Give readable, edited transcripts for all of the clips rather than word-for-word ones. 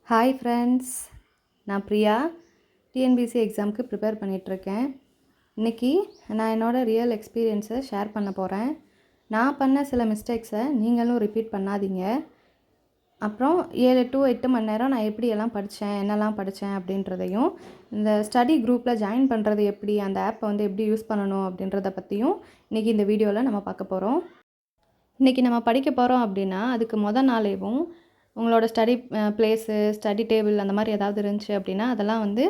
Hi friends, நான் Priya. TNPSC எக்ஸாமுக்கு prepare பண்ணிகிட்ருக்கேன். இன்றைக்கி நான் என்னோடய ரியல் எக்ஸ்பீரியன்ஸை ஷேர் பண்ண போகிறேன். நான் பண்ண சில மிஸ்டேக்ஸை நீங்களும் ரிப்பீட் பண்ணாதீங்க. அப்புறம் 7 to 8 மணி நேரம் நான் எப்படியெல்லாம் படித்தேன், என்னெல்லாம் படித்தேன் அப்படின்றதையும், இந்த ஸ்டடி குரூப்பில் ஜாயின் பண்ணுறது எப்படி, அந்த ஆப்பை வந்து எப்படி யூஸ் பண்ணணும் அப்படின்றத பற்றியும் இன்றைக்கி இந்த வீடியோவில் நம்ம பார்க்க போகிறோம். இன்றைக்கி நம்ம படிக்க போகிறோம் அப்படின்னா அதுக்கு நாளேவும் உங்களோட ஸ்டடி ப்ளேஸு, ஸ்டடி டேபிள் அந்த மாதிரி ஏதாவது இருந்துச்சு அப்படின்னா அதெல்லாம் வந்து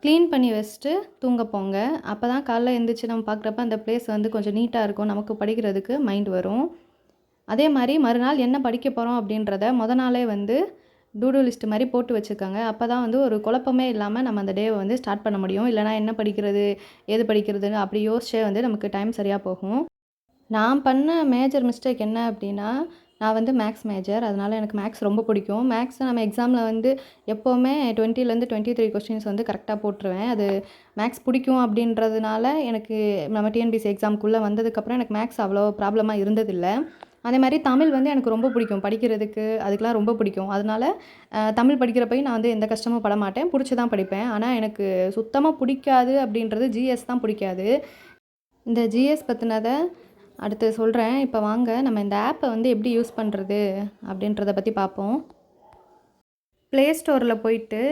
க்ளீன் பண்ணி வச்சுட்டு தூங்க போங்க. அப்போ தான் காலைல எழுந்திரிச்சு நம்ம பார்க்குறப்ப அந்த ப்ளேஸ் வந்து கொஞ்சம் நீட்டாக இருக்கும், நமக்கு படிக்கிறதுக்கு மைண்ட் வரும். அதே மாதிரி மறுநாள் என்ன படிக்க போகிறோம் அப்படின்றத நாளே வந்து டூ லிஸ்ட் மாதிரி போட்டு வச்சுக்கோங்க. அப்போ தான் வந்து ஒரு குழப்பமே இல்லாமல் நம்ம அந்த டேவை வந்து ஸ்டார்ட் பண்ண முடியும். இல்லைனா என்ன படிக்கிறது, ஏது படிக்கிறதுன்னு அப்படி யோசிச்சே வந்து நமக்கு டைம் சரியாக போகும். நான் பண்ண மேஜர் மிஸ்டேக் என்ன அப்படின்னா, நான் வந்து மேக்ஸ் மேஜர். அதனால் எனக்கு மேக்ஸ் ரொம்ப பிடிக்கும். மேக்ஸ் நம்ம எக்ஸாமில் வந்து எப்போவுமே 20லேருந்து 23 கொஸ்டின்ஸ் வந்து கரெக்டாக போட்டுருவேன். அது மேக்ஸ் பிடிக்கும் அப்படின்றதுனால எனக்கு நம்ம டிஎன்பிசி எக்ஸாமுக்குள்ளே வந்ததுக்கப்புறம் எனக்கு மேக்ஸ் அவ்வளோ ப்ராப்ளமாக இருந்ததில்லை. அதே மாதிரி தமிழ் வந்து எனக்கு ரொம்ப பிடிக்கும், படிக்கிறதுக்கு அதுக்கெலாம் ரொம்ப பிடிக்கும். அதனால் தமிழ் படிக்கிறப்பையும் நான் வந்து எந்த கஷ்டமும் பட மாட்டேன், பிடிச்சி தான் படிப்பேன். ஆனால் எனக்கு சுத்தமாக பிடிக்காது அப்படின்றது ஜிஎஸ் தான் பிடிக்காது. இந்த ஜிஎஸ் பற்றினதை அடுத்து சொல்கிறேன். இப்போ வாங்க நம்ம இந்த ஆப்பை வந்து எப்படி யூஸ் பண்ணுறது அப்படின்றத பற்றி பார்ப்போம். ப்ளே ஸ்டோரில் போயிட்டு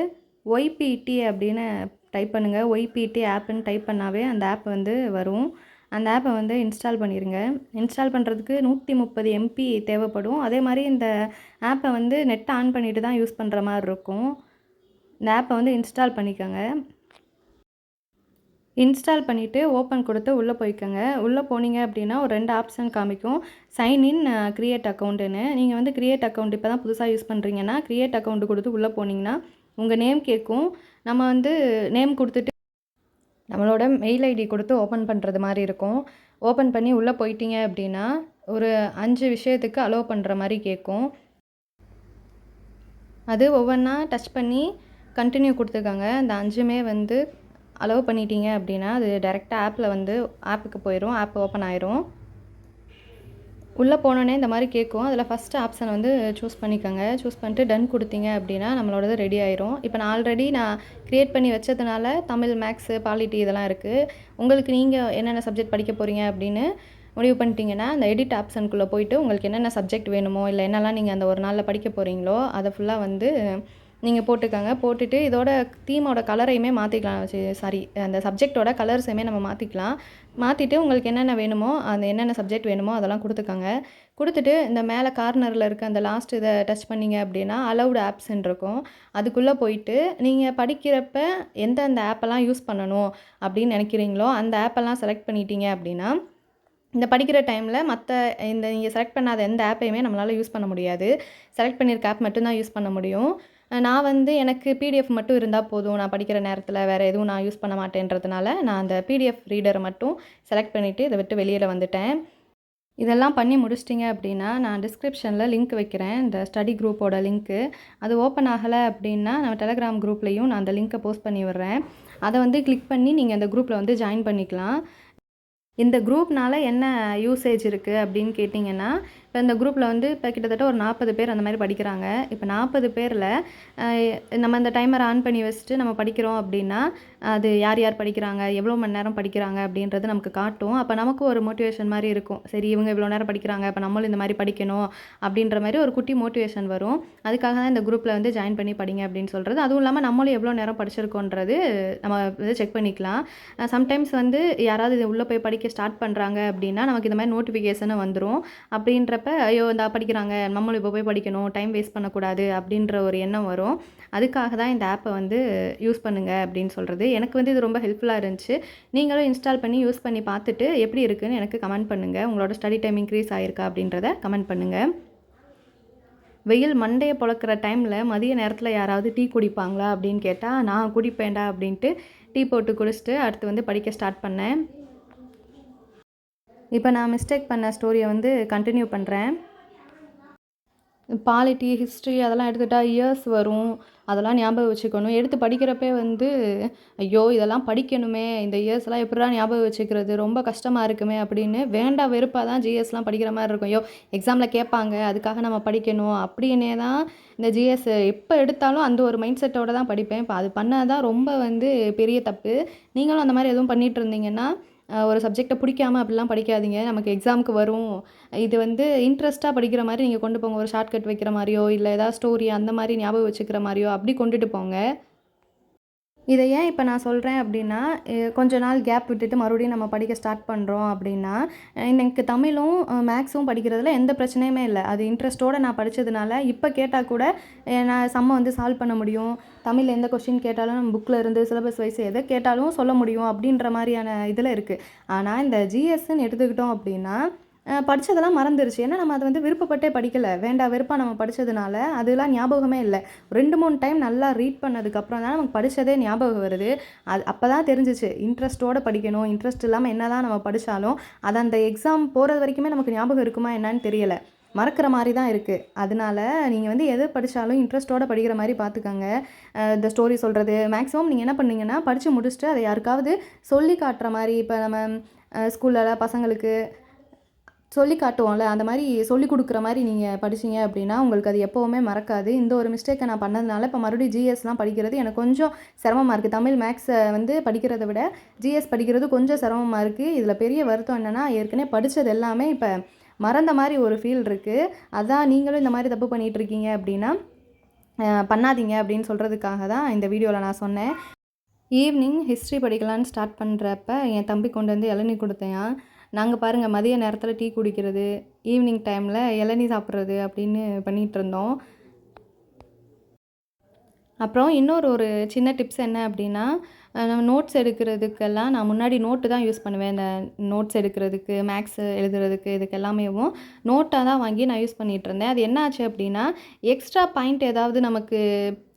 ஒய்பிடி அப்படின்னு டைப் பண்ணுங்கள். ஒய்பிடி ஆப்புன்னு டைப் பண்ணாவே அந்த ஆப் வந்து வரும். அந்த ஆப்பை வந்து இன்ஸ்டால் பண்ணிடுங்க. இன்ஸ்டால் பண்ணுறதுக்கு 130 MB தேவைப்படும். அதே மாதிரி இந்த ஆப்பை வந்து நெட் ஆன் பண்ணிவிட்டு தான் யூஸ் பண்ணுற மாதிரி இருக்கும். இந்த ஆப்பை வந்து இன்ஸ்டால் பண்ணிக்கோங்க. இன்ஸ்டால் பண்ணிவிட்டு ஓப்பன் கொடுத்து உள்ளே போய்க்கோங்க. உள்ளே போனீங்க அப்படின்னா ஒரு 2 ஆப்ஷன் காமிக்கும். சைன் இன், க்ரியேட் அக்கௌண்ட்டுன்னு. நீங்கள் வந்து க்ரியேட் அக்கௌண்ட் இப்போ தான் புதுசாக யூஸ் பண்ணுறீங்கன்னா க்ரியேட் அக்கௌண்ட் கொடுத்து உள்ளே போனீங்கன்னா உங்கள் நேம் கேட்கும். நம்ம வந்து நேம் கொடுத்துட்டு நம்மளோட மெயில் ஐடி கொடுத்து ஓப்பன் பண்ணுறது மாதிரி இருக்கும். ஓப்பன் பண்ணி உள்ளே போயிட்டீங்க அப்படின்னா ஒரு 5 விஷயத்துக்கு அலோவ் பண்ணுற மாதிரி கேட்கும். அது ஒவ்வொன்றா டச் பண்ணி கண்டினியூ கொடுத்துக்கோங்க. அந்த 5மே வந்து அலோவ் பண்ணிட்டீங்க அப்படின்னா அது டைரெக்டாக ஆப்பில் வந்து ஆப்புக்கு போயிடும். ஆப் ஓப்பன் ஆயிரும். உள்ளே போனோடனே இந்த மாதிரி கேட்கும். அதில் ஃபஸ்ட்டு ஆப்ஷன் வந்து சூஸ் பண்ணிக்கோங்க. சூஸ் பண்ணிட்டு டன் கொடுத்தீங்க அப்படின்னா நம்மளோடது ரெடி ஆயிரும். இப்போ நான் ஆல்ரெடி க்ரியேட் பண்ணி வச்சதுனால தமிழ், மேக்ஸு, பாலிட்டி இதெல்லாம் இருக்குது. உங்களுக்கு நீங்கள் என்னென்ன சப்ஜெக்ட் படிக்க போகிறீங்க அப்படின்னு முடிவு பண்ணிட்டீங்கன்னா அந்த எடிட் ஆப்ஷனுக்குள்ளே போயிட்டு உங்களுக்கு என்னென்ன சப்ஜெக்ட் வேணுமோ இல்லை என்னெல்லாம் நீங்கள் அந்த ஒரு நாளில் படிக்க போகிறீங்களோ அதை ஃபுல்லாக வந்து நீங்கள் போட்டுக்கோங்க. போட்டுட்டு இதோட தீமோட கலரையுமே மாற்றிக்கலாம். சாரி, அந்த சப்ஜெக்டோட கலர்ஸையுமே நம்ம மாற்றிக்கலாம். மாற்றிட்டு உங்களுக்கு என்னென்ன வேணுமோ அந்த என்னென்ன சப்ஜெக்ட் வேணுமோ அதெல்லாம் கொடுத்துக்கோங்க. கொடுத்துட்டு இந்த மேலே கார்னரில் இருக்க அந்த லாஸ்ட் இதை டச் பண்ணிங்க அப்படின்னா அலவுட் ஆப்ஸ்ன்னு இருக்கும். அதுக்குள்ளே போயிட்டு நீங்கள் படிக்கிறப்ப எந்தெந்த ஆப்பெல்லாம் யூஸ் பண்ணணும் அப்படின்னு நினைக்கிறீங்களோ அந்த ஆப்பெல்லாம் செலக்ட் பண்ணிட்டீங்க அப்படின்னா இந்த படிக்கிற டைமில் மற்ற இந்த நீங்கள் செலக்ட் பண்ணாத எந்த ஆப்பையுமே நம்மளால் யூஸ் பண்ண முடியாது. செலக்ட் பண்ணியிருக்க ஆப் மட்டும்தான் யூஸ் பண்ண முடியும். நான் வந்து எனக்கு பிடிஎஃப் மட்டும் இருந்தால் போதும், நான் படிக்கிற நேரத்தில் வேறு எதுவும் நான் யூஸ் பண்ண மாட்டேன்றதுனால நான் அந்த பிடிஎஃப் ரீடரை மட்டும் செலக்ட் பண்ணிவிட்டு இதை விட்டு வெளியில் வந்துட்டேன். இதெல்லாம் பண்ணி முடிச்சிட்டிங்க அப்படின்னா நான் டிஸ்கிரிப்ஷனில் லிங்க் வைக்கிறேன், இந்த ஸ்டடி குரூப்போட லிங்க்கு. அது ஓப்பன் ஆகலை அப்படின்னா நம்ம டெலகிராம் குரூப்லேயும் நான் அந்த லிங்க்கை போஸ்ட் பண்ணி விடுறேன். அதை வந்து கிளிக் பண்ணி நீங்கள் அந்த குரூப்பில் வந்து ஜாயின் பண்ணிக்கலாம். இந்த குரூப்னால் என்ன யூசேஜ் இருக்குது அப்படின்னு கேட்டிங்கன்னா, இப்போ இந்த குரூப்பில் வந்து இப்போ கிட்டத்தட்ட ஒரு 40 பேர் அந்த மாதிரி படிக்கிறாங்க. இப்போ 40 பேரில் நம்ம இந்த டைமரை ஆன் பண்ணி வச்சுட்டு நம்ம படிக்கிறோம் அப்படின்னா அது யார் யார் படிக்கிறாங்க, எவ்வளோ மணி நேரம் படிக்கிறாங்க அப்படின்றது நமக்கு காட்டும். அப்போ நமக்கு ஒரு மோட்டிவேஷன் மாதிரி இருக்கும். சரி, இவங்க இவ்வளோ நேரம் படிக்கிறாங்க, அப்போ நம்மளும் இந்த மாதிரி படிக்கணும் அப்படின்ற மாதிரி ஒரு குட்டி மோட்டிவேஷன் வரும். அதுக்காக தான் இந்த குரூப்பில் வந்து ஜாயின் பண்ணி படிங்க அப்படின்னு சொல்கிறது. அதுவும் இல்லாமல் நம்மளும் எவ்வளோ நேரம் படிச்சிருக்கோன்றது நம்ம வந்து செக் பண்ணிக்கலாம். சம்டைம்ஸ் வந்து யாராவது இது உள்ளே போய் படிக்க ஸ்டார்ட் பண்ணுறாங்க அப்படின்னா நமக்கு இந்த மாதிரி நோட்டிஃபிகேஷனும் வந்துடும். அப்படின்றப்ப ஐயோ இந்த படிக்கிறாங்க, நம்மளும் இப்போ போய் படிக்கணும், டைம் வேஸ்ட் பண்ணக்கூடாது அப்படின்ற ஒரு எண்ணம் வரும். அதுக்காக தான் இந்த ஆப்பை வந்து யூஸ் பண்ணுங்கள் அப்படின்னு சொல்கிறது. எனக்கு வந்து இது ரொம்ப ஹெல்ப்ஃபுல்லாக இருந்துச்சு. நீங்களும் இன்ஸ்டால் பண்ணி யூஸ் பண்ணி பார்த்துட்டு எப்படி இருக்குதுன்னு எனக்கு கமெண்ட் பண்ணுங்கள். உங்களோட ஸ்டடி டைம் இன்க்ரீஸ் ஆகிருக்கா அப்படின்றத கமெண்ட் பண்ணுங்கள். வெயில் மண்டையை பொழக்கிற டைமில் மதிய நேரத்தில் யாராவது டீ குடிப்பாங்களா அப்படின்னு கேட்டால் நான் குடிப்பேன்டா அப்படின்ட்டு டீ போட்டு குடிச்சிட்டு அடுத்து வந்து படிக்க ஸ்டார்ட் பண்ணேன். இப்போ நான் மிஸ்டேக் பண்ண ஸ்டோரியை வந்து கண்டினியூ பண்ணுறேன். பாலிட்டி, ஹிஸ்ட்ரி அதெல்லாம் எடுத்துக்கிட்டா இயர்ஸ் வரும். அதெல்லாம் ஞாபகம் வச்சுக்கணும். எடுத்து படிக்கிறப்பே வந்து, ஐயோ! இதெல்லாம் படிக்கணுமே, இந்த இயர்ஸ்லாம் எப்புட்றா ஞாபகம் வச்சுக்கிறது? ரொம்ப கஷ்டமா இருக்குமே அப்படின்னு வேண்டா வெறுப்பா தான் ஜிஎஸ்லாம் படிக்கிற மாரி இருக்கும். ஐயோ! எக்ஸாம்ல கேட்பாங்க, அதுக்காக நம்ம படிக்கணும் அப்படின்னே தான் இந்த ஜிஎஸ் எப்போ எடுத்தாலும் அந்த ஒரு மைண்ட் செட்டோட தான் படிப்பேன். இப்போ அது பண்ணது தான் ரொம்ப வந்து பெரிய தப்பு. நீங்களும் அந்த மாரி எதுவும் பண்ணிட்டு இருந்தீங்கன்னா, ஒரு சப்ஜெக்ட்ட பிடிக்காம அப்படிலாம் படிக்காதீங்க. நமக்கு எக்ஸாமுக்கு வரும். இது வந்து இன்ட்ரெஸ்ட்டா படிக்கிற மாரி நீங்க கொண்டு போங்க. ஒரு ஷார்ட்கட் வைக்கிற மாரியோ, இல்ல ஏதாவது ஸ்டோரி அந்த மாரி ஞாபகம் வச்சுக்கிற மாரியோ அப்படி கொண்டுட்டு போங்க. இத ஏன் இப்ப நான் சொல்றேன் அப்படின்னா, கொஞ்ச நாள் கேப் விட்டுட்டு மறுபடியும் நம்ம படிக்க ஸ்டார்ட் பண்றோம் அப்படின்னா, எனக்கு தமிழும், மேக்ஸும் படிக்கிறதுல எந்த பிரச்சனையுமே இல்ல. அது இன்ட்ரெஸ்ட்டோட நான் படிச்சதுனால, இப்ப கேட்டா கூட நான் சம்ம வந்து சால்வ் பண்ண முடியும். தமிழ்ல எந்த கொஸ்டின் கேட்டாலும் நம்ம புக்ல இருந்து சிலபஸ் வைஸ் எத கேட்டாலும் சொல்ல முடியும் அப்படின்ற மாரியான இதுல இருக்கு. ஆனா இந்த ஜிஎஸ்ன்னு எடுத்துக்கிட்டோம் அப்படின்னா, படிச்சதெல்லாம் மறந்துருச்சு. ஏன்னா நம்ம அத வந்து விருப்பப்பட்டே படிக்கல. வேண்டா வெறுப்பா நம்ம படிச்சதுனால, அதெல்லாம் ஞாபகமே இல்ல. 2, 3 டைம் நல்லா ரீட் பண்ணதுக்கப்புறம் தான் நமக்கு படிச்சதே ஞாபகம் வருது. அப்ப தான் தெரிஞ்சுச்சு. இன்ட்ரெஸ்ட்டோட படிக்கணும். இன்ட்ரெஸ்ட் இல்லாம என்னதான் நம்ம படிச்சாலும், அது அந்த எக்ஸாம் போறது வரைக்குமே நமக்கு ஞாபகம் இருக்குமா என்னான்னு தெரியல. மறக்கிற மாரி தான் இருக்கு. அதனால நீங்க வந்து எது படிச்சாலும் இன்ட்ரெஸ்ட்டோட படிக்கிற மாரி பார்த்துக்கங்க. இந்த ஸ்டோரி சொல்றது, மேக்ஸிமம் நீங்க என்ன பண்ணீங்கன்னா, படிச்சு முடிச்சுட்டு அத யாருக்காவது சொல்லி காட்டுற மாரி, இப்ப நம்ம ஸ்கூல்லலாம் பசங்களுக்கு சொல்லி காட்டுவோம்ல, அந்த மாரி சொல்லிக் குடுக்குற மாரி நீங்க படிச்சீங்க அப்படின்னா, உங்களுக்கு அது எப்பவுமே மறக்காது. இந்த ஒரு மிஸ்டேக்க நான் பண்ணதுனால, இப்ப மறுபடியும் ஜிஎஸ்லாம் படிக்கிறது எனக்கு கொஞ்சம் சிரமமா இருக்கு. தமிழ், மேக்ஸ வந்து படிக்கிறத விட, ஜிஎஸ் படிக்கிறது கொஞ்சம் சிரமமா இருக்கு. இதில பெரிய வருத்தம் என்னன்னா, ஏற்கனவே படிச்சது எல்லாமே இப்ப மறந்த மாரி ஒரு ஃபீல் இருக்கு. அதான் நீங்களும் இந்த மாரி தப்பு பண்ணிட்டு இருக்கீங்க அப்படின்னா, பண்ணாதீங்க அப்படின்னு சொல்றதுக்காக தான் இந்த வீடியோல நான் சொன்னேன். ஈவினிங் ஹிஸ்ட்ரி படிக்கலான்னு ஸ்டார்ட் பண்ணுறப்ப, என் தம்பி கொண்டு வந்து இளநீ குடுத்தான். நாங்க பாருங்க மதிய நேரத்தில டீ குடிக்கிறது, ஈவினிங் டைம்ல இளநீ சாப்பிட்றது அப்படின்னு பண்ணிகிட்டுருந்தோம். அப்புறம் இன்னொரு ஒரு சின்ன டிப்ஸ் என்ன அப்படின்னா, நம்ம நோட்ஸ் எடுக்கிறதுக்கெல்லாம் நான் முன்னாடி நோட்டு தான் யூஸ் பண்ணுவேன். இந்த நோட்ஸ் எடுக்கிறதுக்கு, மேக்ஸ் எழுதுறதுக்கு இதுக்கு எல்லாமேவும் நோட்டா தான் வாங்கி நான் யூஸ் பண்ணிகிட்டுருந்தேன். அது என்ன ஆச்சு அப்படின்னா, எக்ஸ்ட்ரா பாயிண்ட் ஏதாவது நமக்கு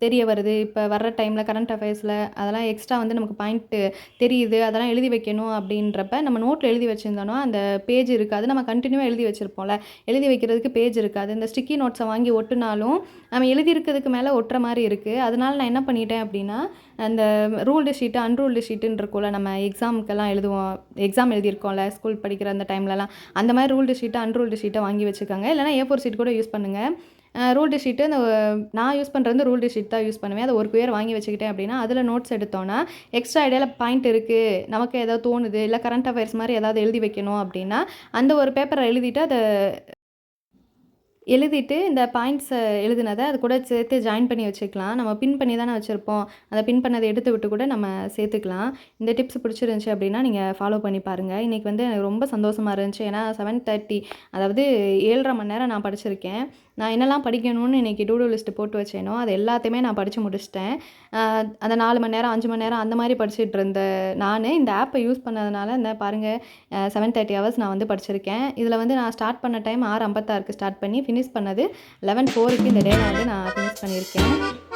தெரிய வருது. இப்போ வர்ற டைமில் கரண்ட் அஃபேர்ஸில் அதெல்லாம் எக்ஸ்ட்ரா வந்து நமக்கு பாயிண்ட்டு தெரியுது. அதெல்லாம் எழுதி வைக்கணும் அப்படின்றப்ப, நம்ம நோட்ல எழுதி வச்சிருந்தோம்னா, அந்த பேஜ் இருக்காது. நம்ம கன்டினியூவா எழுதி வச்சிருப்போம்ல, எழுதி வைக்கிறதுக்கு பேஜ் இருக்காது. இந்த ஸ்டிக்கி நோட்ஸை வாங்கி ஒட்டுனாலும், நம்ம எழுதியிருக்கிறதுக்கு மேலே ஒட்டுற மாரி இருக்கு. அதனால நான் என்ன பண்ணிட்டேன் அப்படின்னா, அந்த ரூல்டு ஷீட்டு, அன்ரூல்டு ஷீட்டுன்னு இருக்கும்ல, நம்ம எக்ஸாமுக்கெல்லாம் எழுதுவோம். எக்ஸாம் எழுதியிருக்கோம்ல, ஸ்கூல் படிக்கிற அந்த டைம்லலாம். அந்த மாரி ரூல்டு ஷீட்டு, அன்ரூல்டு ஷீட்ட வாங்கி வச்சுக்கோங்க. இல்லைனா ஏ4 ஷீட் கூட யூஸ் பண்ணுங்க. ரூல்டு ஷீட்டு இந்த நான் யூஸ் பண்ணுறது வந்து ரூல்டு ஷீட் தான் யூஸ் பண்ணுவேன். அதை ஒரு குயர் வாங்கி வச்சுக்கிட்டேன் அப்படின்னா, அதில் நோட்ஸ் எடுத்தோன்னா, எக்ஸ்ட்ரா இடையில பாயிண்ட் இருக்குது, நமக்கு ஏதாவது தோணுது, இல்லை கரண்ட் அஃபேர்ஸ் மாதிரி ஏதாவது எழுதி வைக்கணும் அப்படின்னா, அந்த ஒரு பேப்பரை எழுதிட்டு அதை எழுதிட்டு இந்த பாயிண்ட்ஸை எழுதுனத அது கூட சேர்த்து ஜாயின் பண்ணி வச்சுக்கலாம். நம்ம பின் பண்ணி தானே வச்சுருப்போம். அந்த பின் பண்ணதை எடுத்து விட்டு கூட நம்ம சேர்த்துக்கலாம். இந்த டிப்ஸ் பிடிச்சிருந்துச்சி அப்படின்னா நீங்கள் ஃபாலோ பண்ணி பாருங்கள். இன்றைக்கி வந்து எனக்கு ரொம்ப சந்தோஷமாக இருந்துச்சு. ஏன்னா 7:30 அதாவது 7.5 மணி நேரம் நான் படிச்சிருக்கேன். நான் என்னெல்லாம் படிக்கணும்னு இன்றைக்கி டூ டூ லிஸ்ட்டு போட்டு வச்சேனோ அது எல்லாத்தையுமே நான் படித்து முடிச்சிட்டேன். அந்த 4 மணி நேரம் 5 மணி நேரம் அந்த மாதிரி படிச்சுட்டு இருந்த நான் இந்த ஆப்பை யூஸ் பண்ணதுனால இந்த பாருங்கள் 7:30 ஹவர்ஸ் நான் வந்து படிச்சிருக்கேன். இதில் வந்து நான் ஸ்டார்ட் பண்ண டைம் 6:56க்கு ஸ்டார்ட் பண்ணி ஃபினிஷ் பண்ணது 11:04க்கு இந்த டேல வந்து நான் ஃபினிஷ் பண்ணியிருக்கேன்.